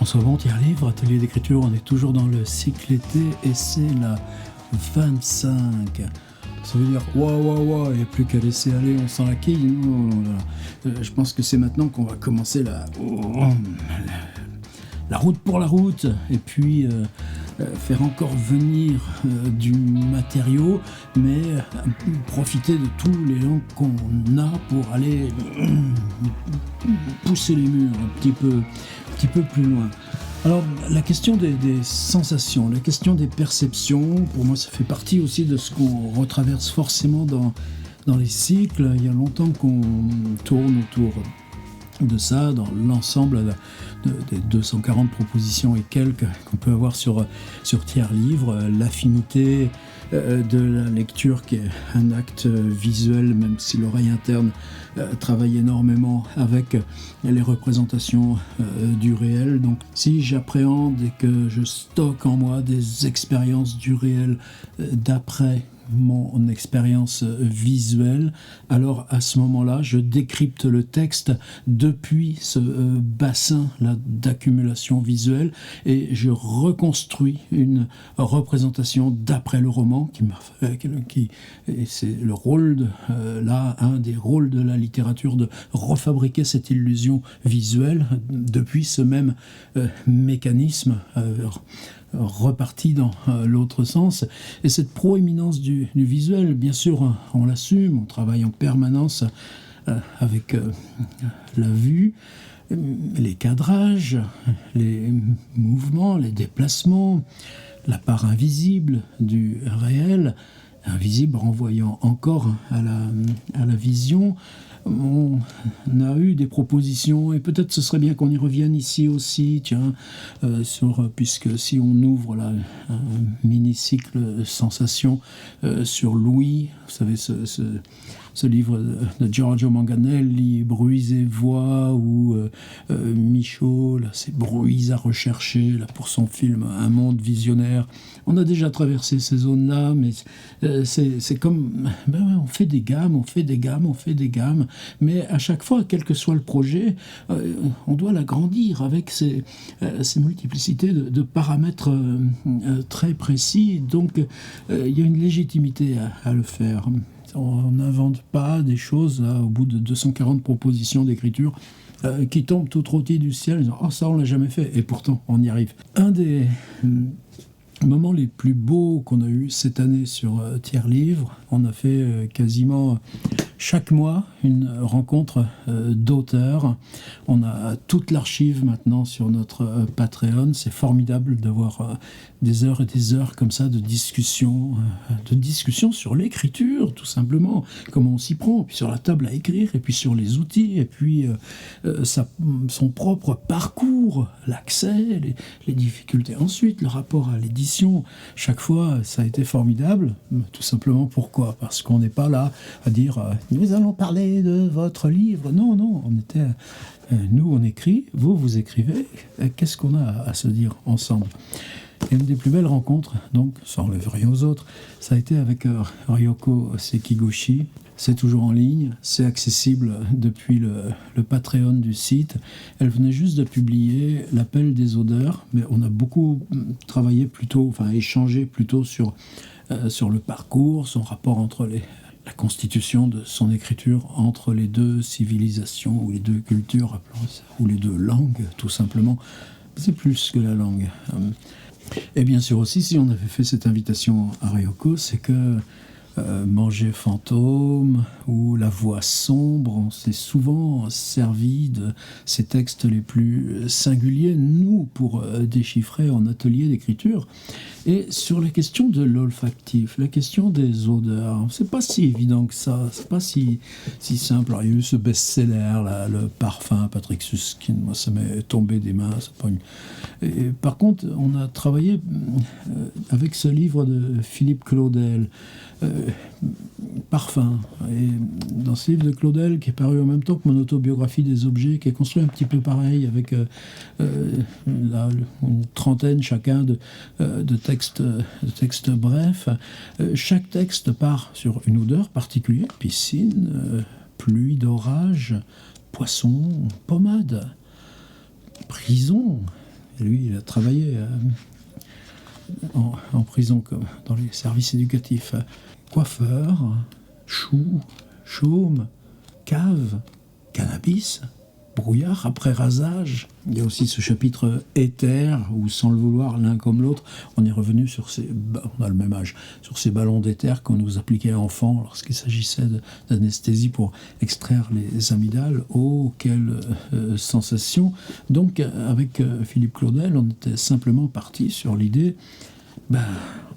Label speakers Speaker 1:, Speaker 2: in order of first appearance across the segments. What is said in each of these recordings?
Speaker 1: François Bon, Tiers Livre, atelier d'écriture, on est toujours dans le cycle été et c'est la 25. Ça veut dire waouh, il n'y a plus qu'à laisser aller, on sent la quille. Je pense que c'est maintenant qu'on va commencer la route pour la route et puis faire encore venir du matériau, mais profiter de tous les gens qu'on a pour aller pousser les murs un petit peu plus loin. Alors, la question des sensations, la question des perceptions, pour moi, ça fait partie aussi de ce qu'on retraverse forcément dans les cycles. Il y a longtemps qu'on tourne autour de ça, dans l'ensemble des 240 propositions et quelques qu'on peut avoir sur Tiers Livre, l'affinité de la lecture qui est un acte visuel, même si l'oreille interne travaille énormément avec les représentations du réel. Donc si j'appréhende et que je stocke en moi des expériences du réel d'après mon expérience visuelle, alors à ce moment-là, je décrypte le texte depuis ce bassin là d'accumulation visuelle et je reconstruis une représentation d'après le roman et c'est le rôle un des rôles de la littérature de refabriquer cette illusion visuelle depuis ce même mécanisme reparti dans l'autre sens. Et cette proéminence du visuel, bien sûr, on l'assume, on travaille en permanence avec la vue, les cadrages, les mouvements, les déplacements, la part invisible du réel, invisible renvoyant encore à la vision. On a eu des propositions et peut-être ce serait bien qu'on y revienne ici aussi, puisque si on ouvre là un mini-cycle sensation sur Louis, vous savez ce livre de Giorgio Manganelli, Bruits et voix, ou Michaud, là, ces bruits à rechercher là, pour son film Un monde visionnaire. On a déjà traversé ces zones-là, mais c'est comme... on fait des gammes, mais à chaque fois, quel que soit le projet, on doit l'agrandir avec ces multiplicités de paramètres très précis. Donc, il y a une légitimité à le faire. On n'invente pas des choses là, au bout de 240 propositions d'écriture qui tombent tout rôties du ciel en disant « Oh, ça, on l'a jamais fait !» Et pourtant, on y arrive. Un des moments les plus beaux qu'on a eu cette année sur Tiers Livre, on a fait quasiment chaque mois une rencontre d'auteurs. On a toute l'archive maintenant sur notre Patreon. C'est formidable d'avoir des heures et des heures comme ça de discussion sur l'écriture, tout simplement. Comment on s'y prend, puis sur la table à écrire, et puis sur les outils, et puis son propre parcours, l'accès, les difficultés. Ensuite, le rapport à l'édition. Chaque fois, ça a été formidable. Tout simplement, pourquoi ? Parce qu'on n'est pas là à dire nous allons parler de votre livre. Non, on était... nous, on écrit, vous écrivez. Qu'est-ce qu'on a à se dire ensemble ? Et une des plus belles rencontres, donc, sans enlever rien aux autres, ça a été avec Ryoko Sekiguchi. C'est toujours en ligne, c'est accessible depuis le Patreon du site. Elle venait juste de publier L'Appel des odeurs, mais on a beaucoup travaillé échangé plutôt sur le parcours, son rapport entre la constitution de son écriture entre les deux civilisations, ou les deux cultures, appelons ça, ou les deux langues, tout simplement. C'est plus que la langue. Et bien sûr aussi, si on avait fait cette invitation à Ryoko, c'est que Manger fantôme ou La voix sombre, on s'est souvent servi de ces textes les plus singuliers, nous, pour déchiffrer en atelier d'écriture. Et sur la question de l'olfactif, la question des odeurs, c'est pas si évident que ça, c'est pas si simple. Alors, il y a eu ce best-seller, là, le parfum, Patrick Suskind, moi ça m'est tombé des mains. Et, par contre, on a travaillé avec ce livre de Philippe Claudel, Parfum. Et dans ce livre de Claudel, qui est paru en même temps que mon autobiographie des objets, qui est construit un petit peu pareil, avec une trentaine chacun de textes brefs. Chaque texte part sur une odeur particulière, piscine, pluie d'orage, poisson, pommade, prison, Et lui, il a travaillé en prison, comme dans les services éducatifs. Coiffeur, chou, chaume, cave, cannabis, brouillard après rasage. Il y a aussi ce chapitre éther, où sans le vouloir, l'un comme l'autre, on est revenu sur on a le même âge, sur ces ballons d'éther qu'on nous appliquait enfant lorsqu'il s'agissait d'anesthésie pour extraire les amygdales. Oh, quelle sensation! Donc, avec Philippe Claudel, on était simplement parti sur l'idée,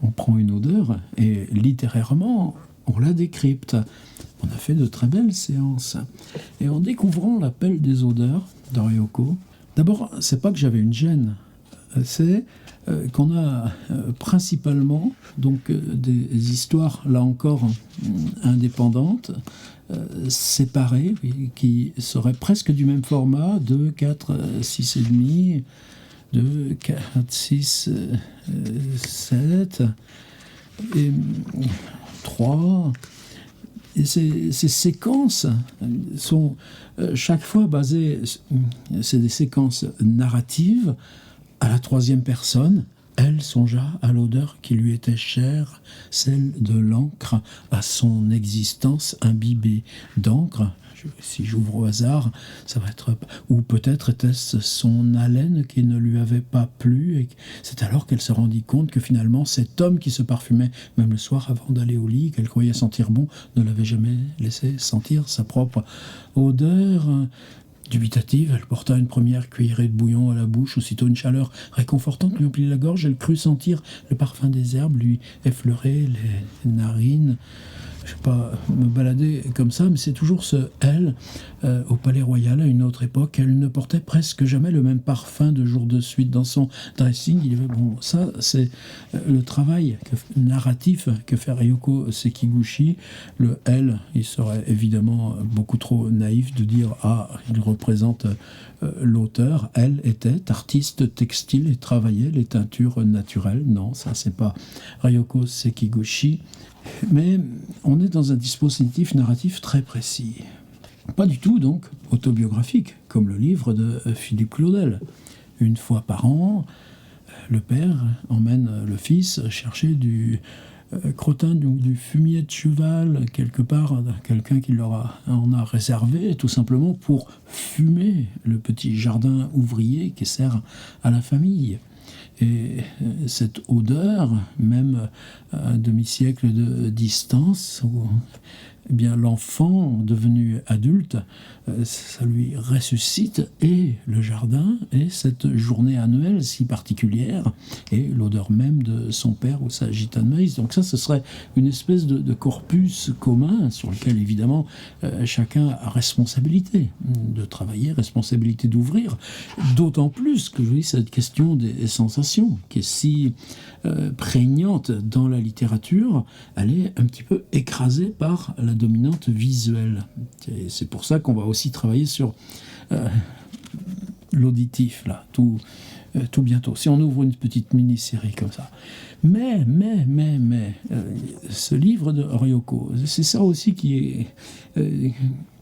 Speaker 1: on prend une odeur et littérairement, on la décrypte. On a fait de très belles séances. Et en découvrant l'appel des odeurs de Ryoko, d'abord, c'est pas que j'avais une gêne, c'est qu'on a principalement donc des histoires, là encore, indépendantes, séparées, qui seraient presque du même format, 2, 4, 6 et demi, 2, 4, 6, 7, et 3... Et ces séquences sont chaque fois basées, c'est des séquences narratives à la troisième personne. Elle songea à l'odeur qui lui était chère, celle de l'encre, à son existence imbibée d'encre. Si j'ouvre au hasard, ça va être... Ou peut-être était-ce son haleine qui ne lui avait pas plu, et c'est alors qu'elle se rendit compte que finalement cet homme qui se parfumait, même le soir avant d'aller au lit, qu'elle croyait sentir bon, ne l'avait jamais laissé sentir sa propre odeur. Dubitative, elle porta une première cuillerée de bouillon à la bouche, aussitôt une chaleur réconfortante lui emplit la gorge, elle crut sentir le parfum des herbes lui effleurer les narines. Je ne vais pas me balader comme ça, mais c'est toujours ce « elle » au Palais Royal à une autre époque. Elle ne portait presque jamais le même parfum 2 jours de suite dans son dressing. Il y avait, ça, c'est le travail narratif que fait Ryoko Sekiguchi. Le « elle », il serait évidemment beaucoup trop naïf de dire « ah, il représente l'auteur ». Elle était artiste textile et travaillait les teintures naturelles. Non, ça, c'est pas Ryoko Sekiguchi. Mais on est dans un dispositif narratif très précis. Pas du tout, donc, autobiographique, comme le livre de Philippe Claudel. Une fois par an, le père emmène le fils chercher du crottin, du fumier de cheval, quelque part, quelqu'un qui en a réservé, tout simplement pour fumer le petit jardin ouvrier qui sert à la famille. Et cette odeur, même à un demi-siècle de distance, où l'enfant devenu adulte, ça lui ressuscite, et le jardin, et cette journée annuelle si particulière, et l'odeur même de son père ou sa gitane maïs. Donc ça, ce serait une espèce de corpus commun sur lequel, évidemment, chacun a responsabilité de travailler, responsabilité d'ouvrir, d'autant plus que, je dis, cette question des sensations, qui est si prégnante dans la littérature, elle est un petit peu écrasée par la dominante visuelle. Et c'est pour ça qu'on va aussi travailler sur l'auditif, là, tout bientôt. Si on ouvre une petite mini-série comme ça. Mais, ce livre de Ryoko, c'est ça aussi qui est...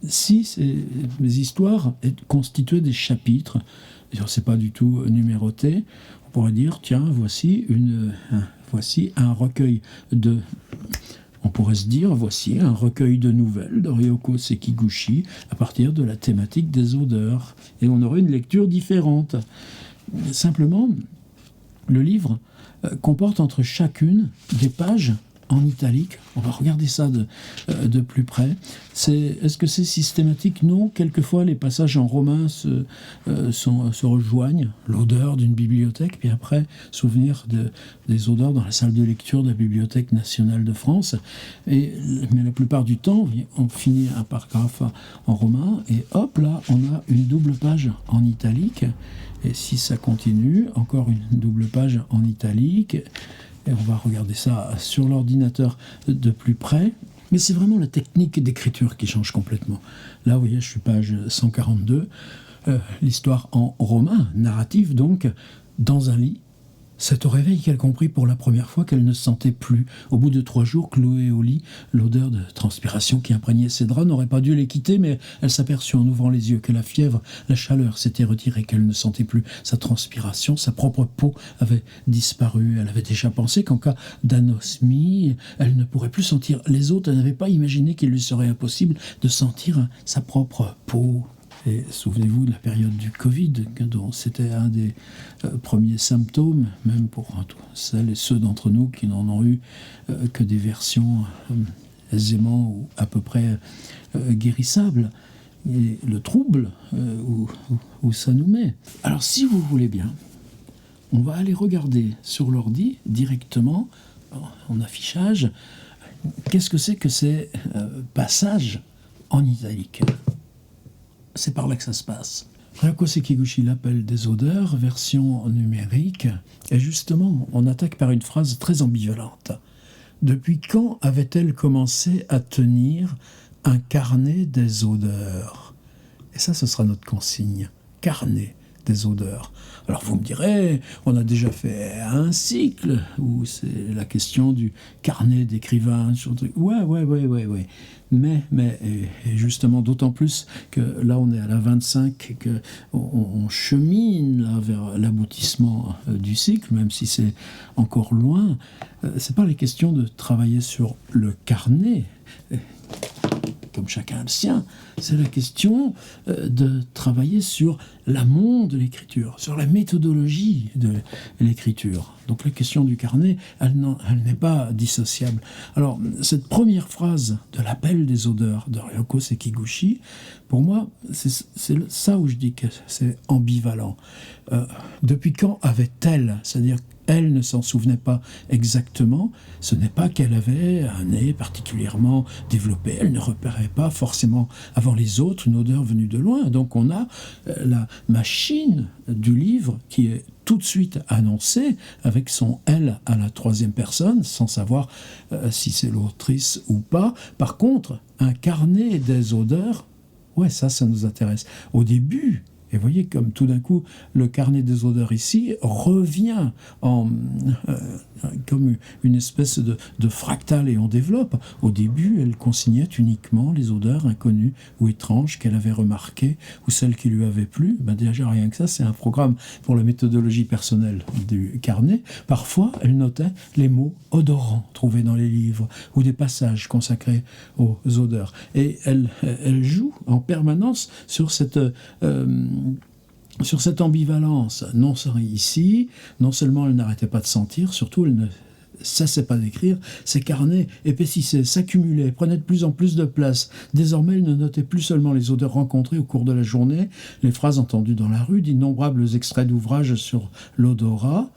Speaker 1: si ces histoires constituaient des chapitres, c'est pas du tout numéroté, on pourrait dire, tiens, voici un recueil de... On pourrait se dire, voici un recueil de nouvelles de Ryoko Sekiguchi à partir de la thématique des odeurs. Et on aurait une lecture différente. Simplement, le livre comporte entre chacune des pages en italique. On va regarder ça de plus près. Est-ce que c'est systématique? Non. Quelquefois, les passages en romain se rejoignent. L'odeur d'une bibliothèque, puis après, souvenir des odeurs dans la salle de lecture de la Bibliothèque nationale de France. Mais la plupart du temps, on finit un paragraphe en romain, et hop, là, on a une double page en italique. Et si ça continue, encore une double page en italique. Et on va regarder ça sur l'ordinateur de plus près. Mais c'est vraiment la technique d'écriture qui change complètement. Là, vous voyez, je suis page 142. L'histoire en romain, narrative donc, dans un lit, C'est au réveil qu'elle comprit pour la première fois qu'elle ne sentait plus. Au bout de 3 jours, clouée au lit, l'odeur de transpiration qui imprégnait ses draps n'aurait pas dû les quitter, mais elle s'aperçut en ouvrant les yeux que la fièvre, la chaleur s'étaient retirées, qu'elle ne sentait plus sa transpiration, sa propre peau avait disparu. Elle avait déjà pensé qu'en cas d'anosmie, elle ne pourrait plus sentir les autres. Elle n'avait pas imaginé qu'il lui serait impossible de sentir sa propre peau. Et souvenez-vous de la période du Covid, dont c'était un des premiers symptômes, même pour celles et ceux d'entre nous qui n'en ont eu que des versions aisément ou à peu près guérissables. Et le trouble où ça nous met. Alors si vous voulez bien, on va aller regarder sur l'ordi directement, en affichage, qu'est-ce que c'est que ces passages en italique. C'est par là que ça se passe. Ryoko Sekiguchi l'appelle des odeurs, version numérique, et justement, on attaque par une phrase très ambivalente. Depuis quand avait-elle commencé à tenir un carnet des odeurs? Et ça, ce sera notre consigne. Carnet des odeurs. Alors vous me direz, on a déjà fait un cycle où c'est la question du carnet d'écrivain. Ouais. Mais et justement, d'autant plus que là on est à la 25 et qu'on chemine là, vers l'aboutissement du cycle, même si c'est encore loin. C'est pas les questions de travailler sur le carnet, comme chacun a le sien, c'est la question de travailler sur l'amont de l'écriture, sur la méthodologie de l'écriture. Donc la question du carnet, elle n'est pas dissociable. Alors, cette première phrase de l'appel des odeurs de Ryoko Sekiguchi, pour moi, c'est ça où je dis que c'est ambivalent. Depuis quand avait-elle, c'est-à-dire elle ne s'en souvenait pas exactement, ce n'est pas qu'elle avait un nez particulièrement développé, elle ne repérait pas forcément avant les autres une odeur venue de loin. Donc on a la machine du livre qui est tout de suite annoncée avec son elle à la 3e personne, sans savoir si c'est l'autrice ou pas. Par contre, un carnet des odeurs, ouais, ça nous intéresse. Au début, et vous voyez comme tout d'un coup, le carnet des odeurs ici revient comme une espèce de fractal et on développe. Au début, elle consignait uniquement les odeurs inconnues ou étranges qu'elle avait remarquées ou celles qui lui avaient plu. Ben déjà, rien que ça, c'est un programme pour la méthodologie personnelle du carnet. Parfois, elle notait les mots odorants trouvés dans les livres ou des passages consacrés aux odeurs. Et elle joue en permanence sur cette ambivalence. Non seulement elle n'arrêtait pas de sentir, surtout elle ne cessait pas d'écrire, ses carnets épaississaient, s'accumulaient, prenaient de plus en plus de place. Désormais, elle ne notait plus seulement les odeurs rencontrées au cours de la journée, les phrases entendues dans la rue, d'innombrables extraits d'ouvrages sur l'odorat.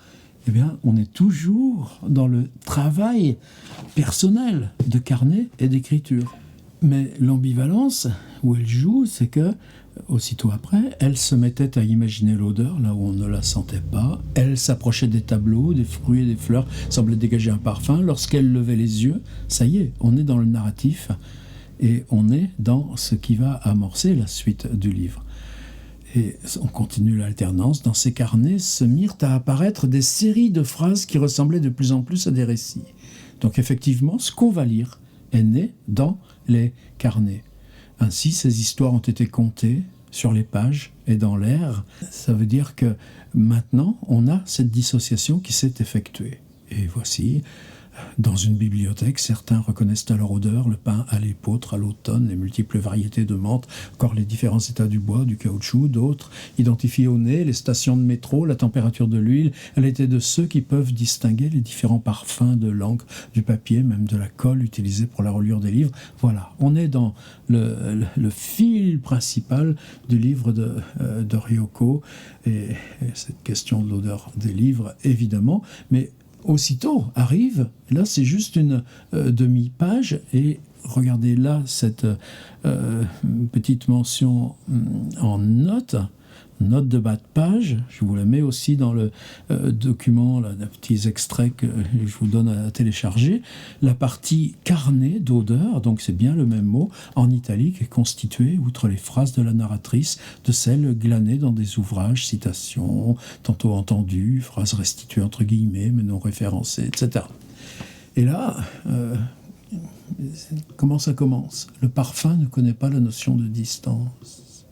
Speaker 1: Eh bien, on est toujours dans le travail personnel de carnet et d'écriture. Mais l'ambivalence où elle joue, c'est que aussitôt après, elle se mettait à imaginer l'odeur là où on ne la sentait pas. Elle s'approchait des tableaux, des fruits et des fleurs, semblait dégager un parfum. Lorsqu'elle levait les yeux, ça y est, on est dans le narratif et on est dans ce qui va amorcer la suite du livre. Et on continue l'alternance. Dans ces carnets se mirent à apparaître des séries de phrases qui ressemblaient de plus en plus à des récits. Donc effectivement, ce qu'on va lire est né dans les carnets. Ainsi, ces histoires ont été contées sur les pages et dans l'air. Ça veut dire que maintenant, on a cette dissociation qui s'est effectuée. Et voici, dans une bibliothèque, certains reconnaissent à leur odeur le pin à l'épeautre, à l'automne, les multiples variétés de menthe, encore les différents états du bois, du caoutchouc. D'autres identifient au nez les stations de métro, la température de l'huile. Elle était de ceux qui peuvent distinguer les différents parfums de l'encre, du papier, même de la colle utilisée pour la reliure des livres. Voilà, on est dans le fil principal du livre de Ryoko et cette question de l'odeur des livres, évidemment, mais aussitôt arrive, là c'est juste une demi-page, et regardez là cette petite mention en note, note de bas de page, je vous la mets aussi dans le document, là, des petits extraits que je vous donne à télécharger. La partie carnet d'odeur, donc c'est bien le même mot, en italique, est constituée, outre les phrases de la narratrice, de celles glanées dans des ouvrages, citations, tantôt entendues, phrases restituées entre guillemets, mais non référencées, etc. Et là, comment ça commence? Le parfum ne connaît pas la notion de distance.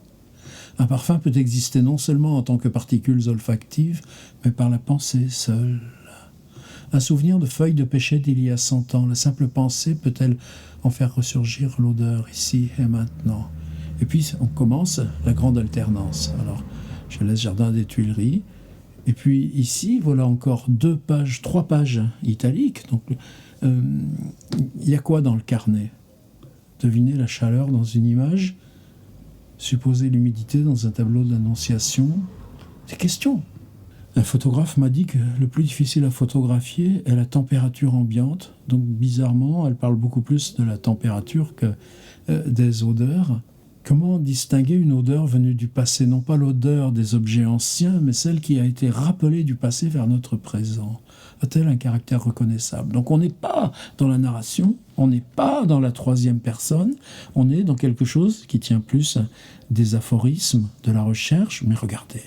Speaker 1: Un parfum peut exister non seulement en tant que particules olfactives, mais par la pensée seule. Un souvenir de feuilles de pêcher d'il y a 100 ans, la simple pensée peut-elle en faire ressurgir l'odeur ici et maintenant? Et puis on commence la grande alternance. Alors, je laisse Jardin des Tuileries. Et puis ici, voilà encore 3 pages italiques. Donc, il y a quoi dans le carnet? Devinez la chaleur dans une image, supposer l'humidité dans un tableau d'annonciation. Des questions. Un photographe m'a dit que le plus difficile à photographier est la température ambiante. Donc bizarrement, elle parle beaucoup plus de la température que des odeurs. Comment distinguer une odeur venue du passé? Non pas l'odeur des objets anciens, mais celle qui a été rappelée du passé vers notre présent. A-t-elle un caractère reconnaissable? Donc on n'est pas dans la narration, on n'est pas dans la troisième personne, on est dans quelque chose qui tient plus des aphorismes, de la recherche. Mais regardez,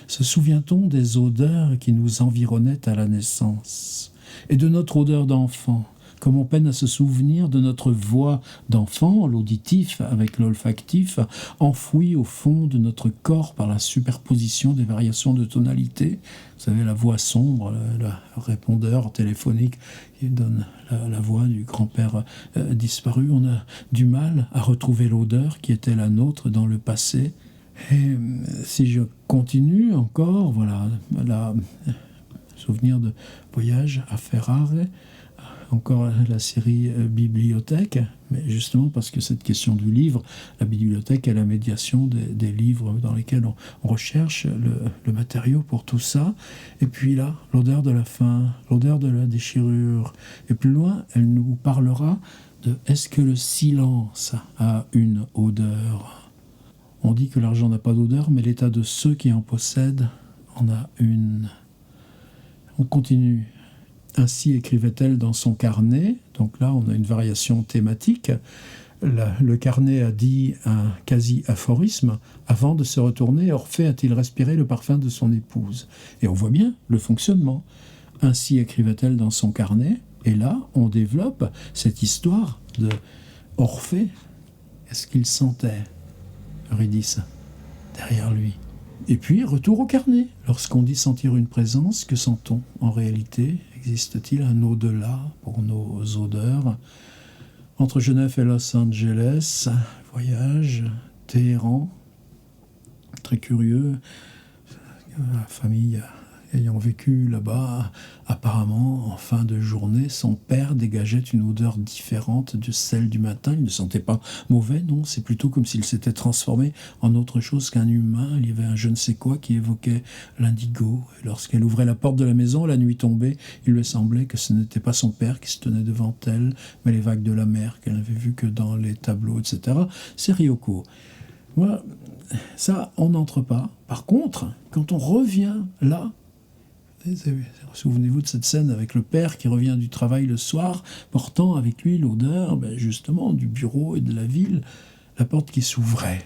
Speaker 1: se souvient-on des odeurs qui nous environnaient à la naissance? Et de notre odeur d'enfant? Comme on peine à se souvenir de notre voix d'enfant, l'auditif avec l'olfactif, enfoui au fond de notre corps par la superposition des variations de tonalité. Vous savez, la voix sombre, le répondeur téléphonique qui donne la voix du grand-père disparu. On a du mal à retrouver l'odeur qui était la nôtre dans le passé. Et si je continue encore, voilà, souvenir de voyage à Ferrare, encore la série bibliothèque, mais justement parce que cette question du livre, la bibliothèque est la médiation des livres dans lesquels on recherche le matériau pour tout ça. Et puis là, l'odeur de la faim, l'odeur de la déchirure. Et plus loin, elle nous parlera de est-ce que le silence a une odeur? On dit que l'argent n'a pas d'odeur, mais l'état de ceux qui en possèdent en a une. On continue. Ainsi écrivait-elle dans son carnet. Donc là, on a une variation thématique. Le carnet a dit un quasi-aphorisme. Avant de se retourner, Orphée a-t-il respiré le parfum de son épouse? Et on voit bien le fonctionnement. Ainsi écrivait-elle dans son carnet. Et là, on développe cette histoire de Orphée. Est-ce qu'il sentait Eurydice derrière lui? Et puis, retour au carnet. Lorsqu'on dit sentir une présence, que sent-on en réalité? Existe-t-il un au-delà pour nos odeurs? Entre Genève et Los Angeles, voyage, Téhéran, très curieux, la famille ayant vécu là-bas, apparemment, en fin de journée, son père dégageait une odeur différente de celle du matin. Il ne sentait pas mauvais, non, c'est plutôt comme s'il s'était transformé en autre chose qu'un humain. Il y avait un je ne sais quoi qui évoquait l'indigo. Et lorsqu'elle ouvrait la porte de la maison, la nuit tombée, il lui semblait que ce n'était pas son père qui se tenait devant elle, mais les vagues de la mer qu'elle n'avait vues que dans les tableaux, etc. C'est Ryoko. Voilà, ça, on n'entre pas. Par contre, quand on revient là, souvenez-vous de cette scène avec le père qui revient du travail le soir, portant avec lui l'odeur justement du bureau et de la ville, la porte qui s'ouvrait.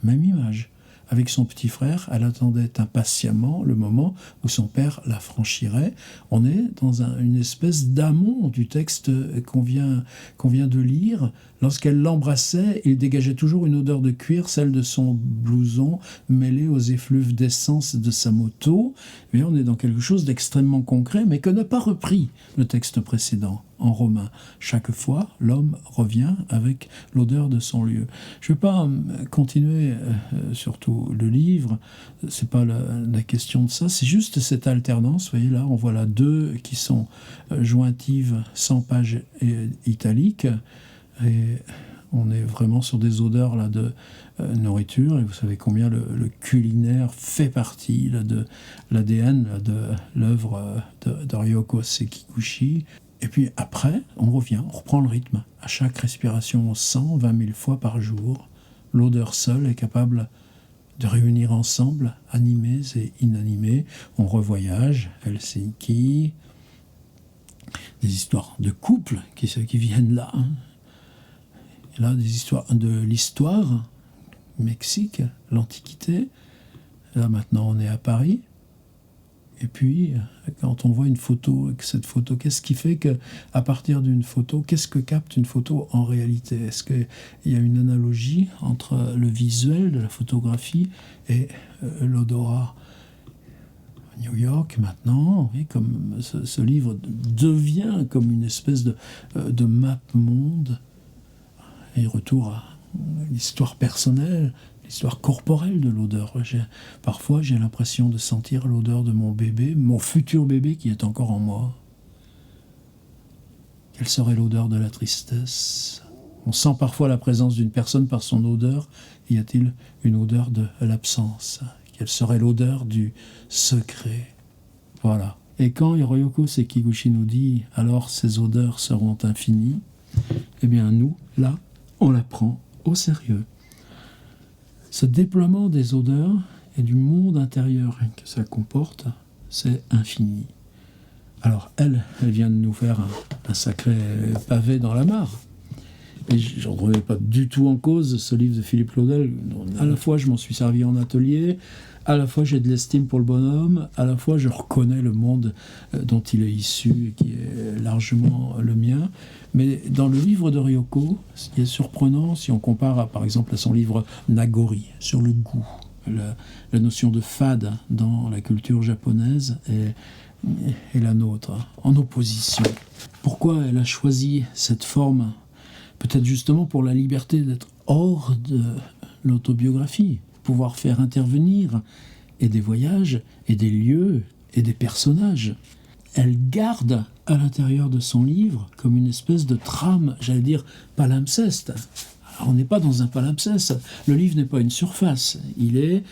Speaker 1: Même image. Avec son petit frère, elle attendait impatiemment le moment où son père la franchirait. On est dans une espèce d'amont du texte qu'on vient de lire. Lorsqu'elle l'embrassait, il dégageait toujours une odeur de cuir, celle de son blouson, mêlée aux effluves d'essence de sa moto. Mais on est dans quelque chose d'extrêmement concret, mais que n'a pas repris le texte précédent en romain. Chaque fois, l'homme revient avec l'odeur de son lieu. Je ne vais pas continuer, surtout le livre, c'est pas la question de ça, c'est juste cette alternance. Vous voyez là, on voit là 2 qui sont jointives, 100 pages italiques, et on est vraiment sur des odeurs là de nourriture, et vous savez combien le culinaire fait partie là, de l'ADN là, de l'œuvre de Ryoko Sekiguchi. Et puis après, on revient, on reprend le rythme. À chaque respiration, on sent 20 000 fois par jour. L'odeur seule est capable de réunir ensemble animés et inanimés. On revoyage, Helsinki, des histoires de couples qui viennent là. Et là, des histoires de l'histoire, Mexique, l'Antiquité. Là, maintenant, on est à Paris. Et puis, quand on voit une photo, cette photo, qu'est-ce qui fait qu'à partir d'une photo, qu'est-ce que capte une photo en réalité? Est-ce qu'il y a une analogie entre le visuel de la photographie et l'odorat? New York, maintenant, oui, comme ce livre devient comme une espèce de map monde, et retour à l'histoire personnelle, l'histoire corporelle de l'odeur. Parfois, j'ai l'impression de sentir l'odeur de mon bébé, mon futur bébé qui est encore en moi. Quelle serait l'odeur de la tristesse? On sent parfois la présence d'une personne par son odeur. Y a-t-il une odeur de l'absence? Quelle serait l'odeur du secret? Voilà. Et quand Hiroyoko Sekiguchi nous dit « alors ces odeurs seront infinies », eh bien nous, là, on la prend au sérieux. Ce déploiement des odeurs et du monde intérieur que ça comporte, c'est infini. Alors elle vient de nous faire un sacré pavé dans la mare. Et je ne remets pas du tout en cause ce livre de Philippe Claudel. À la fois, je m'en suis servi en atelier, à la fois, j'ai de l'estime pour le bonhomme, à la fois, je reconnais le monde dont il est issu et qui est largement le mien. Mais dans le livre de Ryoko, ce qui est surprenant, si on compare, par exemple, à son livre Nagori, sur le goût, la notion de fade dans la culture japonaise et la nôtre, en opposition. Pourquoi elle a choisi cette forme? Peut-être justement pour la liberté d'être hors de l'autobiographie, pouvoir faire intervenir et des voyages, et des lieux, et des personnages. Elle garde à l'intérieur de son livre comme une espèce de trame, j'allais dire palimpseste. Alors, on n'est pas dans un palimpseste, le livre n'est pas une surface, il est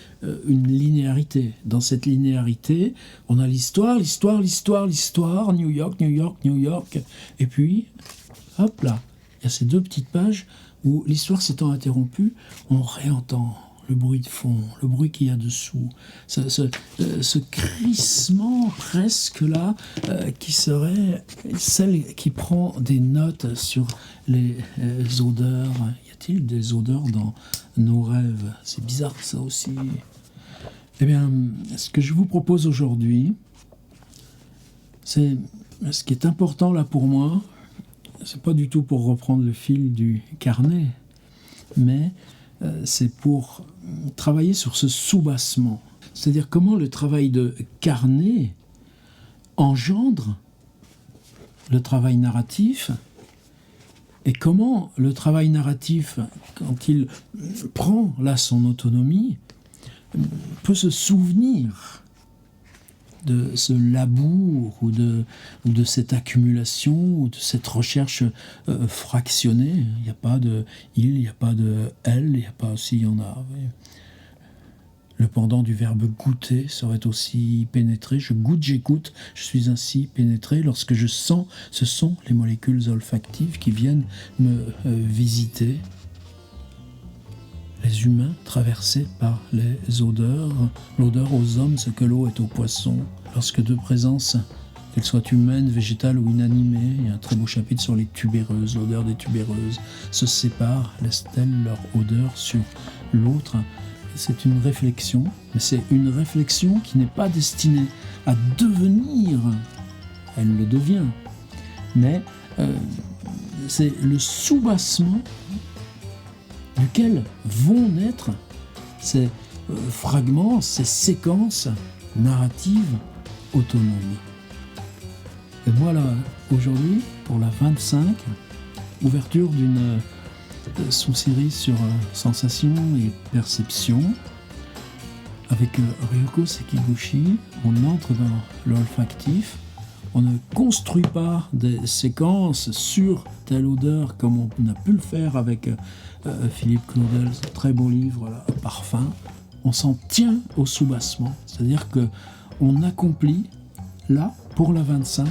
Speaker 1: une linéarité. Dans cette linéarité, on a l'histoire, New York, et puis, hop là, il y a ces deux petites pages où l'histoire s'étant interrompue, on réentend le bruit de fond, le bruit qu'il y a dessous, ce crissement presque là, qui serait celle qui prend des notes sur les odeurs. Y a-t-il des odeurs dans nos rêves? C'est bizarre ça aussi. Eh bien, ce que je vous propose aujourd'hui, c'est ce qui est important là pour moi. C'est pas du tout pour reprendre le fil du carnet, mais c'est pour travailler sur ce soubassement. C'est-à-dire comment le travail de carnet engendre le travail narratif et comment le travail narratif, quand il prend là son autonomie, peut se souvenir de ce labour ou de cette accumulation ou de cette recherche fractionnée. Il n'y a pas de il, il n'y a pas de elle, il n'y a pas aussi, il y en a. Oui. Le pendant du verbe goûter serait aussi pénétrer. Je goûte, j'écoute, je suis ainsi pénétré. Lorsque je sens, ce sont les molécules olfactives qui viennent me visiter. Les humains traversés par les odeurs, l'odeur aux hommes, ce que l'eau est aux poissons. Lorsque deux présences, qu'elles soient humaines, végétales ou inanimées, il y a un très beau chapitre sur les tubéreuses, l'odeur des tubéreuses, se séparent, laissent-elles leur odeur sur l'autre? C'est une réflexion, mais c'est une réflexion qui n'est pas destinée à devenir, elle le devient, mais c'est le soubassement duquel vont naître ces fragments, ces séquences narratives autonomes. Et moi là, aujourd'hui, pour la 25, ouverture d'une sous-série sur sensation et perception, avec Ryoko Sekiguchi, on entre dans l'olfactif. On ne construit pas des séquences sur telle odeur comme on a pu le faire avec Philippe Claudel, ce très beau livre, là, Parfum. On s'en tient au soubassement, c'est-à-dire qu'on accomplit là, pour la 25,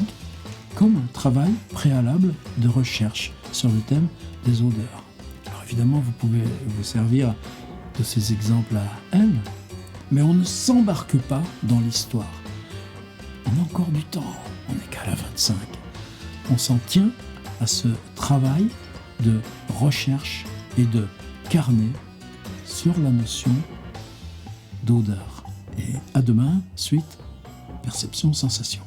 Speaker 1: comme un travail préalable de recherche sur le thème des odeurs. Alors évidemment, vous pouvez vous servir de ces exemples à elle, mais on ne s'embarque pas dans l'histoire. On a encore du temps, on n'est qu'à la 25. On s'en tient à ce travail de recherche et de carnet sur la notion d'odeur. Et à demain, suite, perception, sensation.